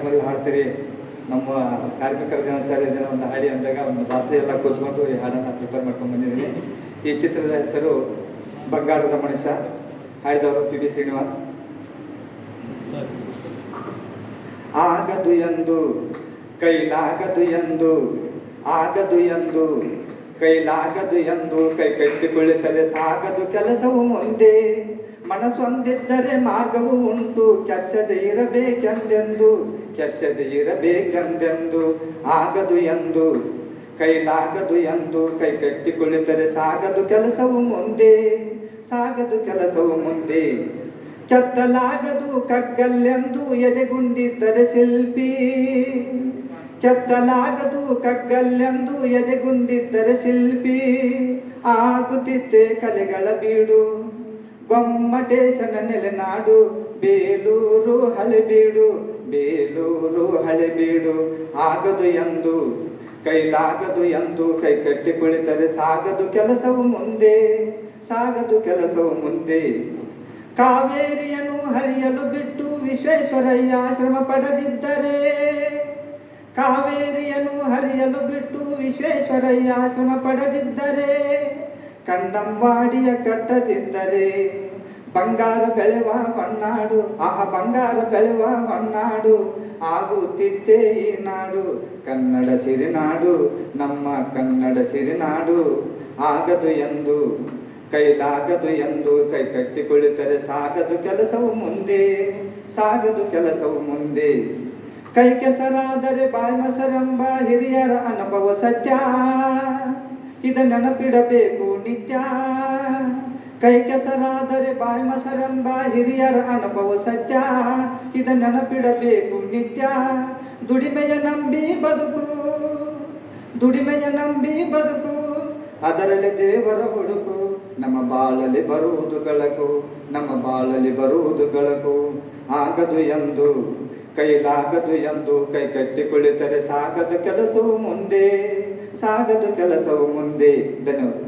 ಕಾರ್ಯಕ್ರಮದಲ್ಲಿ ಹಾಡ್ತೀರಿ. ನಮ್ಮ ಕಾರ್ಮಿಕರ ದಿನಾಚರಣೆ ದಿನ ಒಂದು ಹಾಡಿ ಅಂದಾಗ ಒಂದು ರಾತ್ರಿ ಎಲ್ಲ ಕೂತ್ಕೊಂಡು ಈ ಹಾಡನ್ನು ಪ್ರಿಪೇರ್ ಮಾಡ್ಕೊಂಡು ಬಂದಿದ್ದೀನಿ. ಈ ಚಿತ್ರದ ಹೆಸರು ಬಂಗಾರದ ಮನುಷ್ಯ. ಹಾಡಿದವರು ಪಿ ಬಿ ಶ್ರೀನಿವಾಸ್. ಆಗದು ಎಂದು ಕೈಲಾಗದು ಎಂದು, ಆಗದು ಎಂದು ಕೈಲಾಗದು ಎಂದು, ಕೈ ಕಟ್ಟಿಕೊಳ್ಳುತ್ತದೆ ಸಾಗದು ಕೆಲಸವು ಮುಂದೆ. ಮನಸ್ಸೊಂದಿದ್ದರೆ ಮಾರ್ಗವು ಉಂಟು, ಕೆಚ್ಚದೆ ಇರಬೇಕೆಂದೆಂದು, ಕೆಚ್ಚದೆ ಇರಬೇಕೆಂದೆಂದು. ಆಗದು ಎಂದು ಕೈಲಾಗದು ಎಂದು, ಕೈ ಕಟ್ಟಿಕೊಳ್ಳುತ್ತದೆ ಸಾಗದು ಕೆಲಸವು ಮುಂದೆ, ಸಾಗದು ಕೆಲಸವು ಮುಂದೆ. ಕೆತ್ತಲಾಗದು ಕಗ್ಗಲ್ಲೆಂದು ಎದೆಗುಂದಿದ್ದರೆ ಶಿಲ್ಪಿ, ಕೆತ್ತಲಾಗದು ಕಗ್ಗಲ್ಲೆಂದು ಎದೆಗುಂದಿದ್ದರೆ ಶಿಲ್ಪಿ. ಆಗುತ್ತಿದ್ದೆ ಕಲೆಗಳ ಬೀಡು, ಗೊಮ್ಮಟೇಶನ ನೆಲೆನಾಡು, ಬೇಲೂರು ಹಳೆಬೀಡು, ಬೇಲೂರು ಹಳೆಬೀಡು. ಆಗದು ಎಂದು ಕೈಲಾಗದು ಎಂದು, ಕೈ ಕಟ್ಟಿ ಕುಳಿತರೆ ಸಾಗದು ಕೆಲಸವು ಮುಂದೆ, ಸಾಗದು ಕೆಲಸವು ಮುಂದೆ. ಕಾವೇರಿಯನ್ನು ಹರಿಯಲು ಬಿಟ್ಟು ವಿಶ್ವೇಶ್ವರಯ್ಯ ಶ್ರಮ ಪಡದಿದ್ದರೆ, ಕಾವೇರಿಯನ್ನು ಹರಿಯಲು ಬಿಟ್ಟು ವಿಶ್ವೇಶ್ವರಯ್ಯ ಶ್ರಮ ಪಡದಿದ್ದರೆ, ಕಂಡಂಬಾಡಿಯ ಕಟ್ಟದಿದ್ದರೆ, ಬಂಗಾರ ಬೆಳೆವ ಮಣ್ಣಾಡು, ಬಂಗಾರ ಬೆಳೆವ ಮಣ್ಣಾಡು ಆಗುತ್ತಿದ್ದೇ ಈ ನಾಡು, ಕನ್ನಡ ಸಿರಿನಾಡು, ನಮ್ಮ ಕನ್ನಡ ಸಿರಿನಾಡು. ಆಗದು ಎಂದು ಕೈಲಾಗದು ಎಂದು, ಕೈ ಕಟ್ಟಿಕೊಳ್ಳುತ್ತದೆ ಸಾಗದು ಕೆಲಸವು ಮುಂದೆ, ಸಾಗದು ಕೆಲಸವು ಮುಂದೆ. ಕೈ ಕೆಸರಾದರೆ ಬಾಯಿ ಮೊಸರೆಂಬ ಹಿರಿಯರ ಅನುಭವ ಸತ್ಯ, ಇದ ನೆನಪಿಡಬೇಕು ನಿತ್ಯ. ಕೈ ಕೆಸರಾದರೆ ಬಾಯಿ ಮೊಸರೆಂಬ ಹಿರಿಯರ ಅನುಭವ ಸತ್ಯ, ಇದ ನೆನಪಿಡಬೇಕು ನಿತ್ಯ. ದುಡಿಮೆಯ ನಂಬಿ ಬದುಕು, ದುಡಿಮೆಯ ನಂಬಿ ಬದುಕು, ಅದರಲ್ಲಿ ದೇವರ ಹುಡುಕು. ನಮ್ಮ ಬಾಳಲಿ ಬರುವುದು ಬೆಳಕು, ನಮ್ಮ ಬಾಳಲಿ ಬರುವುದು ಬೆಳಕು. ಆಗದು ಎಂದು ಕೈಲಾಗದು ಎಂದು, ಕೈ ಕಟ್ಟಿ ಕುಳಿತರೆ ಸಾಗದು ಕೆಲಸವು ಮುಂದೆ, ಸಾಗದು ಕೆಲಸವು ಮುಂದೆ. ಧನ್ಯವಾದ.